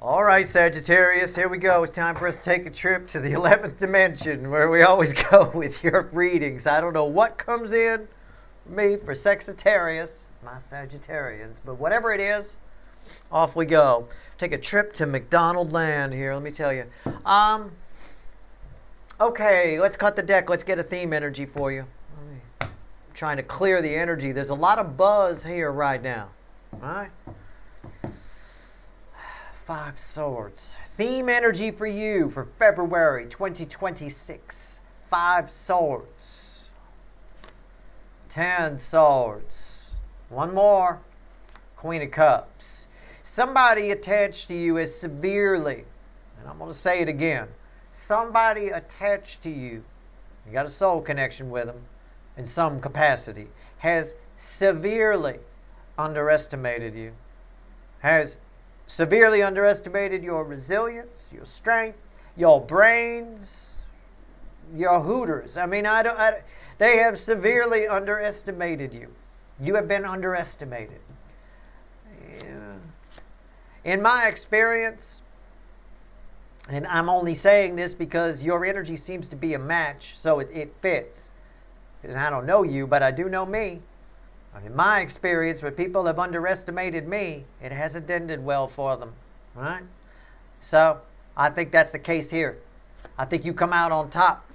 All right, Sagittarius, here we go. It's time for us to take a trip to the 11th dimension where we always go with your readings. I don't know what comes in for me for Sagittarius, my Sagittarians, but whatever it is, off we go. Take a trip to McDonald Land here, let me tell you. Okay, let's cut the deck. Let's get a theme energy for you. I'm trying to clear the energy. There's a lot of buzz here right now. All right? 5 Swords. Theme energy for you for February 2026. 5 Swords. 10 Swords. One more. Queen of Cups. Somebody attached to you is severely, and I'm going to say it again, somebody attached to you, you got a soul connection with them in some capacity, has severely underestimated you, has severely underestimated your resilience, your strength, your brains, your hooters. I mean, they have severely underestimated you. You have been underestimated. Yeah. In my experience, and I'm only saying this because your energy seems to be a match, so it fits. And I don't know you, but I do know me. In my experience, when people have underestimated me, it hasn't ended well for them. Right? So, I think that's the case here. I think you come out on top.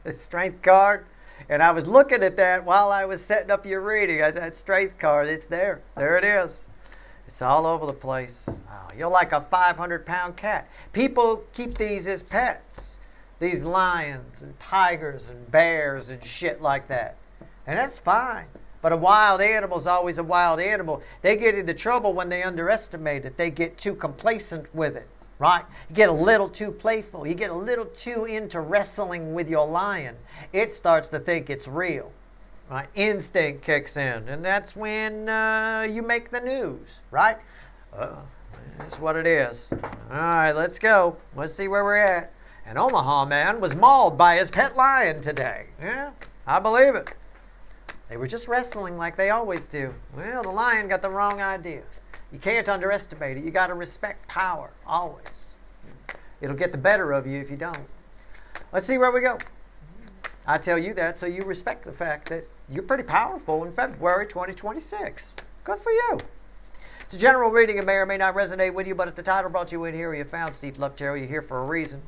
The Strength card. And I was looking at that while I was setting up your reading. I said, Strength card, it's there. There it is. It's all over the place. Oh, you're like a 500-pound cat. People keep these as pets. These lions and tigers and bears and shit like that. And that's fine. But a wild animal is always a wild animal. They get into trouble when they underestimate it. They get too complacent with it, right? You get a little too playful. You get a little too into wrestling with your lion. It starts to think it's real, right? Instinct kicks in, and that's when you make the news, right? That's what it is. All right, let's go. Let's see where we're at. An Omaha man was mauled by his pet lion today. Yeah, I believe it. They were just wrestling like they always do. Well, the lion got the wrong idea. You can't underestimate it. You got to respect power, always. It'll get the better of you if you don't. Let's see where we go. I tell you that so you respect the fact that you're pretty powerful in February 2026. Good for you. It's a general reading. It may or may not resonate with you, but if the title brought you in here or you found Steve Love Tarot, you're here for a reason.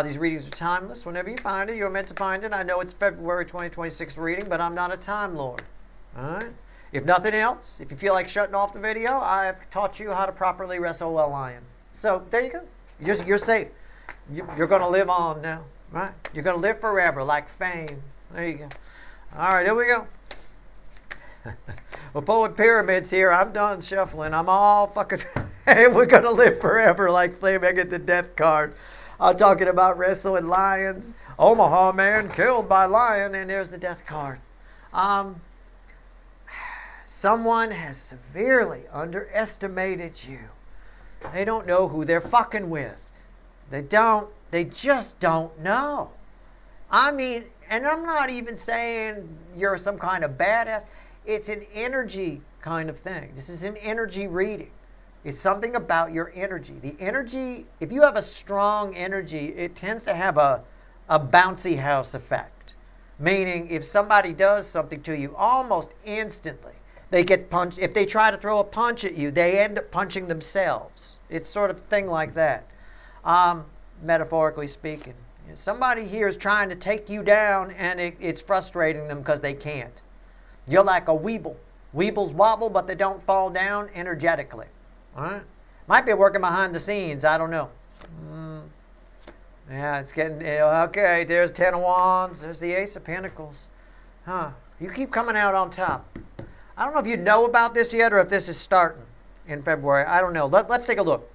These readings are timeless. Whenever you find it, you're meant to find it. I know it's February 2026 reading, but I'm not a Time Lord. All right? If nothing else, if you feel like shutting off the video, I've taught you how to properly wrestle a lion. So there you go. You're safe. You're going to live on now. Right? You're going to live forever like fame. There you go. All right, here we go. We're pulling pyramids here. I'm done shuffling. I'm all fucking... Hey, we're going to live forever like fame. I get the death card. I'm talking about wrestling lions. Omaha man killed by lion, and there's the death card. Someone has severely underestimated you. They don't know who they're fucking with. They just don't know. I mean, and I'm not even saying you're some kind of badass. It's an energy kind of thing. This is an energy reading. It's something about your energy. The energy, if you have a strong energy, it tends to have a bouncy house effect. Meaning, if somebody does something to you, almost instantly, they get punched. If they try to throw a punch at you, they end up punching themselves. It's sort of a thing like that, metaphorically speaking. Somebody here is trying to take you down, and it's frustrating them because they can't. You're like a weeble. Weebles wobble, but they don't fall down energetically. All right? Might be working behind the scenes. I don't know. Yeah, it's getting... Okay, there's 10 of Wands. There's the Ace of Pentacles. You keep coming out on top. I don't know if you know about this yet or if this is starting in February. I don't know. Let's take a look.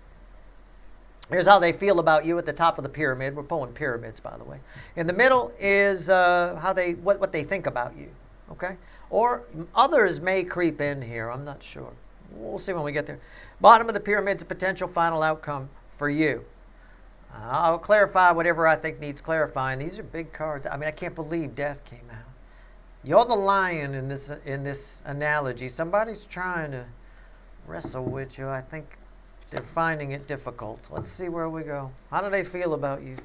Here's how they feel about you at the top of the pyramid. We're pulling pyramids, by the way. In the middle is what they think about you. Okay? Or others may creep in here. I'm not sure. We'll see when we get there. Bottom of the pyramid's a potential final outcome for you. I'll clarify whatever I think needs clarifying. These are big cards. I mean, I can't believe death came out. You're the lion in this analogy. Somebody's trying to wrestle with you. I think They're finding it difficult. Let's see where we go. How do they feel about you?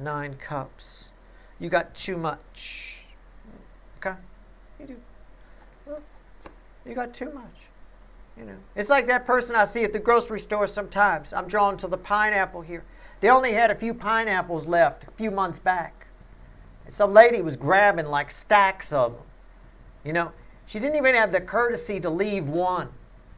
9 Cups. You got too much. Okay? You do. Well, you got too much. You know, it's like that person I see at the grocery store sometimes. I'm drawn to the pineapple here. They only had a few pineapples left a few months back. And some lady was grabbing like stacks of them. You know, she didn't even have the courtesy to leave one.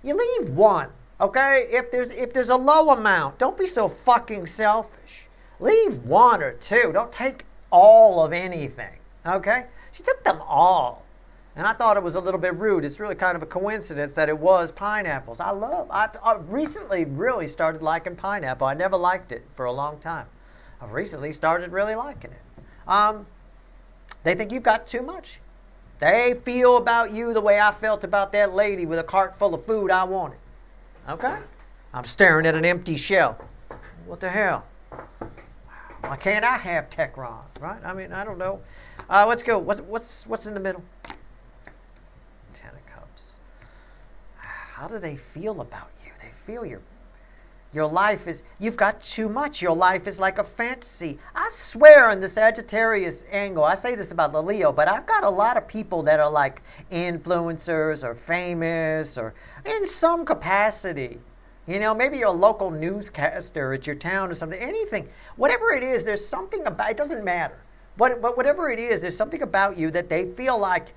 You leave one, okay? If there's a low amount, don't be so fucking selfish. Leave 1 or 2. Don't take all of anything, okay? She took them all. And I thought it was a little bit rude. It's really kind of a coincidence that it was pineapples. I recently really started liking pineapple. I never liked it for a long time. I've recently started really liking it. They think you've got too much. They feel about you the way I felt about that lady with a cart full of food I wanted. Okay? I'm staring at an empty shelf. What the hell? Why can't I have Techron, right? I mean, I don't know. Let's go. What's in the middle? 10 of Cups. How do they feel about you? They feel your life is, you've got too much. Your life is like a fantasy. I swear in the Sagittarius angle, I say this about the Leo, but I've got a lot of people that are like influencers or famous or in some capacity. You know, maybe you're a local newscaster at your town or something. Anything. Whatever it is, there's something about, it doesn't matter. But whatever it is, there's something about you that they feel like,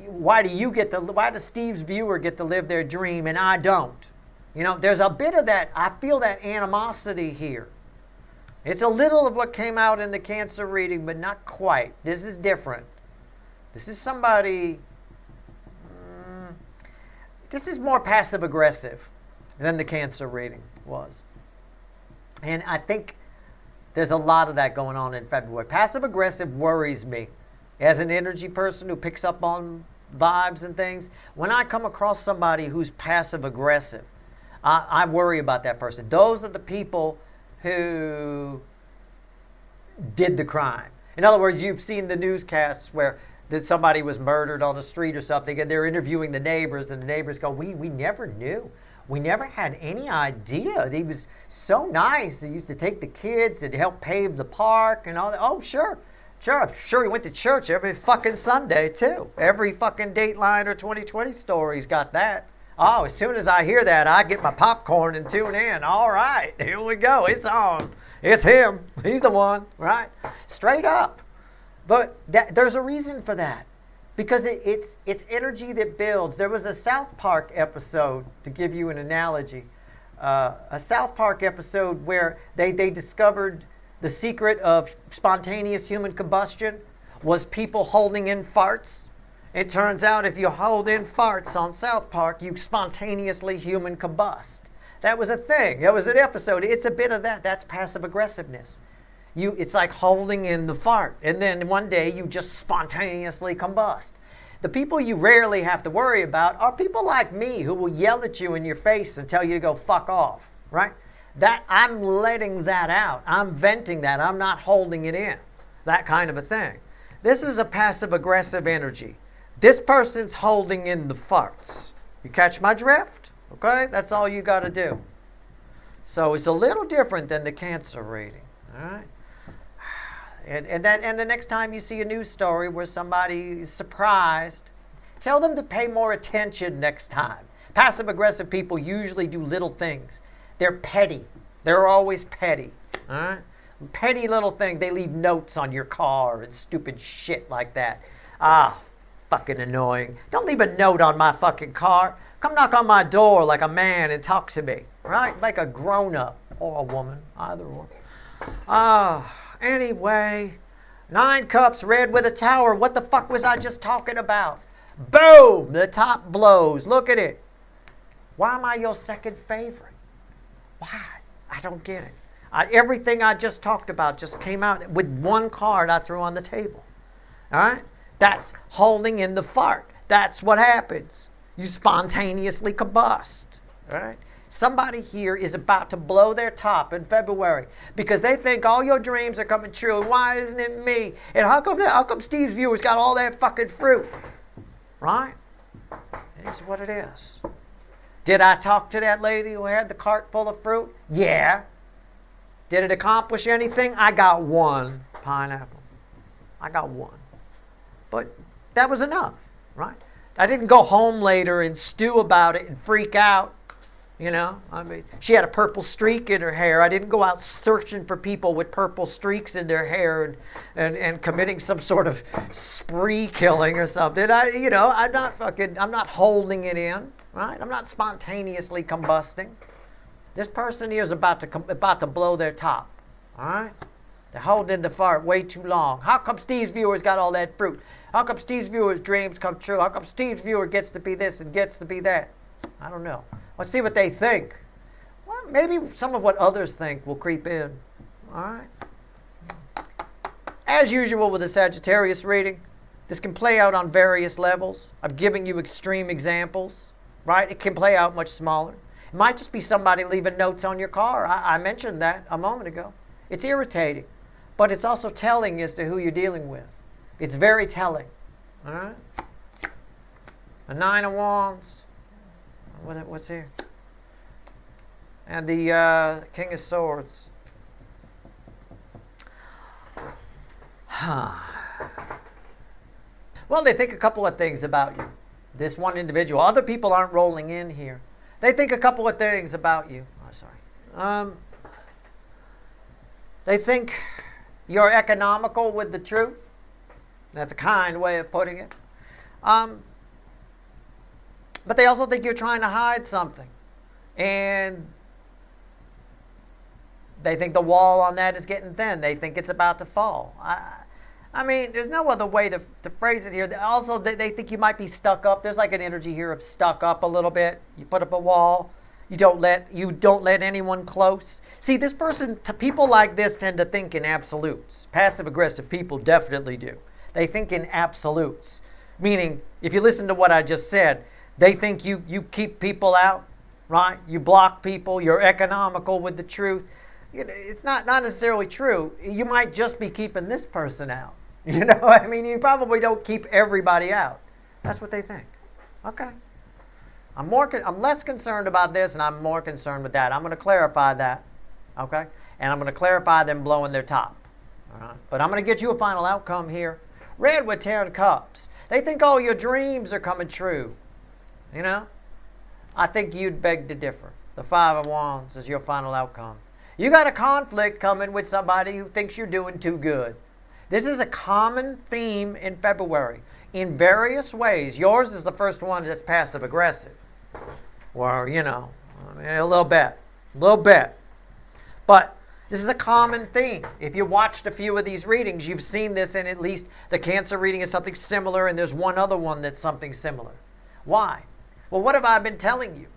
why does Steve's viewer get to live their dream and I don't? You know, there's a bit of that, I feel that animosity here. It's a little of what came out in the Cancer reading, but not quite. This is different. This is somebody, this is more passive-aggressive than the Cancer reading was. And I think there's a lot of that going on in February. Passive-aggressive worries me. As an energy person who picks up on vibes and things, when I come across somebody who's passive-aggressive, I worry about that person. Those are the people who did the crime. In other words, you've seen the newscasts where somebody was murdered on the street or something, and they're interviewing the neighbors, and the neighbors go, we never knew. We never had any idea. He was so nice. He used to take the kids and help pave the park and all that. Oh, sure. I'm sure he went to church every fucking Sunday, too. Every fucking Dateline or 2020 story's got that. Oh, as soon as I hear that, I get my popcorn and tune in. All right, here we go. It's on. It's him. He's the one, right? Straight up. But there's a reason for that. Because it's energy that builds. There was a South Park episode, to give you an analogy, a South Park episode where they discovered the secret of spontaneous human combustion was people holding in farts. It turns out if you hold in farts on South Park, you spontaneously human combust. That was a thing. That was an episode. It's a bit of that. That's passive aggressiveness. It's like holding in the fart, and then one day you just spontaneously combust. The people you rarely have to worry about are people like me who will yell at you in your face and tell you to go fuck off, right? That I'm letting that out. I'm venting that. I'm not holding it in. That kind of a thing. This is a passive aggressive energy. This person's holding in the farts. You catch my drift? Okay? That's all you got to do. So it's a little different than the Cancer reading. All right? And the next time you see a news story where somebody is surprised, tell them to pay more attention next time. Passive-aggressive people usually do little things. They're petty. They're always petty. All right? Petty little things. They leave notes on your car and stupid shit like that. Fucking annoying. Don't leave a note on my fucking car. Come knock on my door like a man and talk to me. Right? Like a grown-up or a woman. Either one. Anyway, 9 Cups, red with a tower. What the fuck was I just talking about? Boom! The top blows. Look at it. Why am I your second favorite? Why? I don't get it. Everything I just talked about just came out with one card I threw on the table. All right? That's holding in the fart. That's what happens. You spontaneously combust. All right? Somebody here is about to blow their top in February because they think all your dreams are coming true. And why isn't it me? And how come Steve's viewers got all that fucking fruit? Right? It is what it is. Did I talk to that lady who had the cart full of fruit? Yeah. Did it accomplish anything? I got one pineapple. I got one. But that was enough, right? I didn't go home later and stew about it and freak out. You know, I mean, she had a purple streak in her hair. I didn't go out searching for people with purple streaks in their hair and committing some sort of spree killing or something. I'm not holding it in, right? I'm not spontaneously combusting. This person here is about to blow their top, all right? They're holding the fart way too long. How come Steve's viewer's got all that fruit? How come Steve's viewer's dreams come true? How come Steve's viewer gets to be this and gets to be that? I don't know. Let's see what they think. Well, maybe some of what others think will creep in. All right? As usual with a Sagittarius reading, this can play out on various levels. I'm giving you extreme examples, right? It can play out much smaller. It might just be somebody leaving notes on your car. I mentioned that a moment ago. It's irritating, but it's also telling as to who you're dealing with. It's very telling. All right? A 9 of Wands. What's here? And the King of Swords. Well, they think a couple of things about you. This one individual. Other people aren't rolling in here. They think a couple of things about you. Oh, sorry. They think you're economical with the truth. That's a kind way of putting it. But they also think you're trying to hide something. And they think the wall on that is getting thin. They think it's about to fall. I mean, there's no other way to phrase it here. Also, they think you might be stuck up. There's like an energy here of stuck up a little bit. You put up a wall. You don't let anyone close. See, this person, people like this tend to think in absolutes. Passive-aggressive people definitely do. They think in absolutes. Meaning, if you listen to what I just said, they think you keep people out, right? You block people. You're economical with the truth. It's not necessarily true. You might just be keeping this person out. You know, I mean, you probably don't keep everybody out. That's what they think. Okay. I'm less concerned about this, and I'm more concerned with that. I'm going to clarify that. Okay? And I'm going to clarify them blowing their top. All right? But I'm going to get you a final outcome here. Red with 10 cups. They think all your dreams are coming true. You know? I think you'd beg to differ. The 5 of Wands is your final outcome. You got a conflict coming with somebody who thinks you're doing too good. This is a common theme in February in various ways. Yours is the first one that's passive-aggressive. Well, you know, a little bit. But this is a common theme. If you watched a few of these readings, you've seen this in at least the Cancer reading is something similar, and there's one other one that's something similar. Why? Well, what have I been telling you?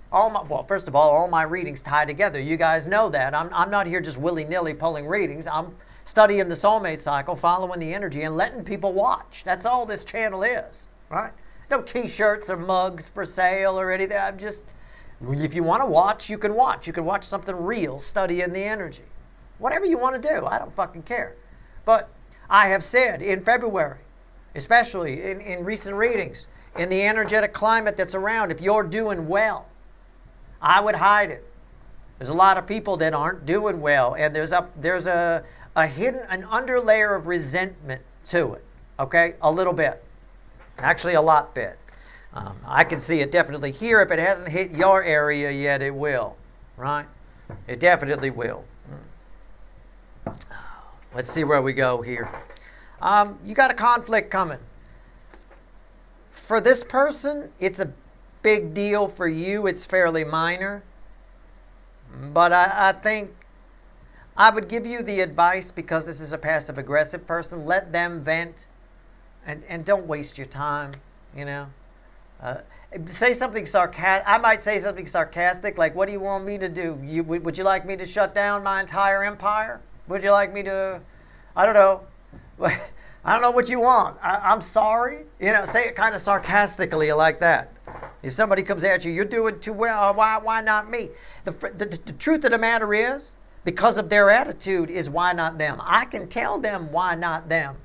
First of all my readings tie together. You guys know that. I'm not here just willy-nilly pulling readings. I'm studying the soulmate cycle, following the energy, and letting people watch. That's all this channel is, right? No T-shirts or mugs for sale or anything. If you want to watch, you can watch. You can watch something real, studying the energy. Whatever you want to do, I don't fucking care. But I have said in February, especially in recent readings, in the energetic climate that's around, if you're doing well, I would hide it. There's a lot of people that aren't doing well, and there's a hidden, an underlayer of resentment to it, okay? A little bit. Actually, a lot bit. I can see it definitely here. If it hasn't hit your area yet, it will, right? It definitely will. Let's see where we go here. You got a conflict coming. For this person, it's a big deal. For you, it's fairly minor. But I think I would give you the advice, because this is a passive-aggressive person, let them vent and don't waste your time, you know. Say something sarcastic. I might say something sarcastic, like, what do you want me to do? Would you like me to shut down my entire empire? Would you like me to, I don't know. I don't know what you want. I'm sorry. You know, say it kind of sarcastically like that. If somebody comes at you, you're doing too well, why not me? The truth of the matter is, because of their attitude, is why not them? I can tell them why not them,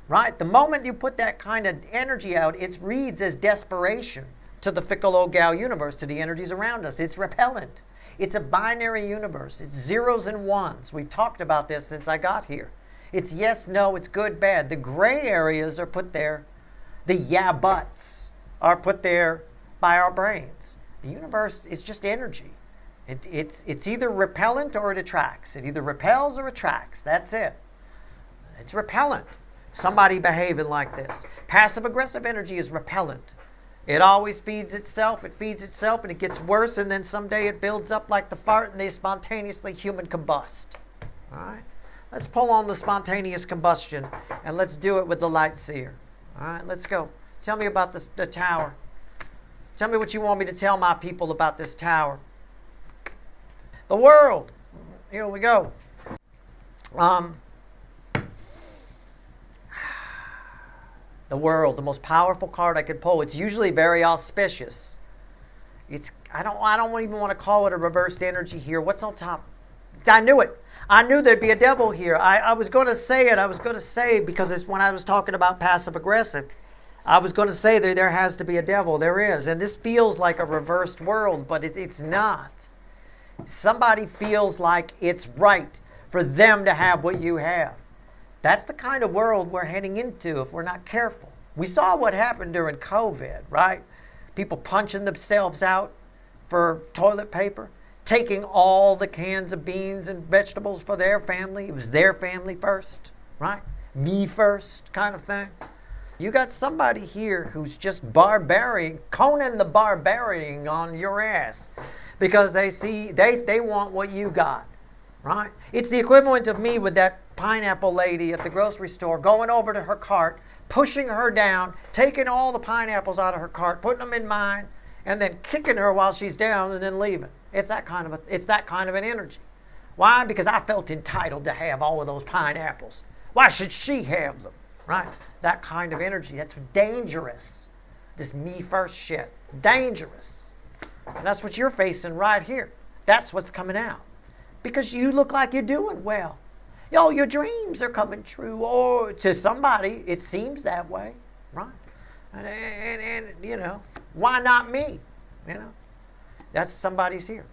right? The moment you put that kind of energy out, it reads as desperation. to the fickle old gal universe, to the energies around us. It's repellent. It's a binary universe. It's zeros and ones. We've talked about this since I got here. It's yes, no, it's good, bad. The gray areas are put there. The yeah, buts are put there by our brains. The universe is just energy. It's either repellent or it attracts. It either repels or attracts. That's it. It's repellent. Somebody behaving like this. Passive-aggressive energy is repellent. It always feeds itself, and it gets worse, and then someday it builds up like the fart, and they spontaneously human combust. All right? Let's pull on the spontaneous combustion, and let's do it with the light seer. All right, let's go. Tell me about the tower. Tell me what you want me to tell my people about this tower. The world. Here we go. The world, the most powerful card I could pull. It's usually very auspicious. I don't even want to call it a reversed energy here. What's on top? I knew it. I knew there'd be a devil here. I was going to say it. I was going to say, because it's when I was talking about passive aggressive, I was going to say that there has to be a devil. There is. And this feels like a reversed world, but it's not. Somebody feels like it's right for them to have what you have. That's the kind of world we're heading into if we're not careful. We saw what happened during COVID, right? People punching themselves out for toilet paper, taking all the cans of beans and vegetables for their family. It was their family first, right? Me first kind of thing. You got somebody here who's just barbarian, Conan the Barbarian on your ass, because they want what you got, right? It's the equivalent of me with that pineapple lady at the grocery store going over to her cart, pushing her down, taking all the pineapples out of her cart, putting them in mine, and then kicking her while she's down and then leaving. It's that kind of an energy. Why? Because I felt entitled to have all of those pineapples. Why should she have them? Right? That kind of energy. That's dangerous. This me first shit. Dangerous. And that's what you're facing right here. That's what's coming out. Because you look like you're doing well. Yo, your dreams are coming true. Or to somebody, it seems that way. Right? And you know, why not me? You know? That's somebody's here.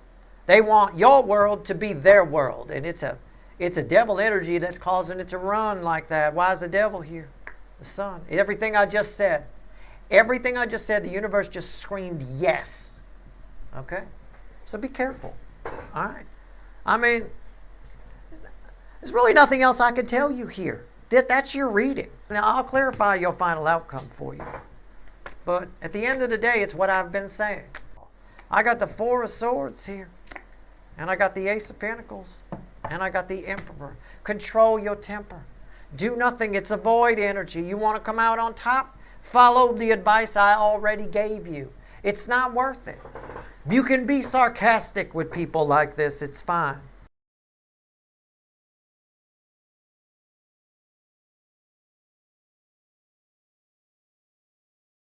They want your world to be their world. And it's a devil energy that's causing it to run like that. Why is the devil here? The sun. Everything I just said, the universe just screamed yes. Okay? So be careful. All right? I mean, there's really nothing else I can tell you here. That's your reading. Now, I'll clarify your final outcome for you. But at the end of the day, it's what I've been saying. I got the Four of Swords here. And I got the Ace of Pentacles. And I got the Emperor. Control your temper. Do nothing. It's a void energy. You want to come out on top? Follow the advice I already gave you. It's not worth it. You can be sarcastic with people like this. It's fine.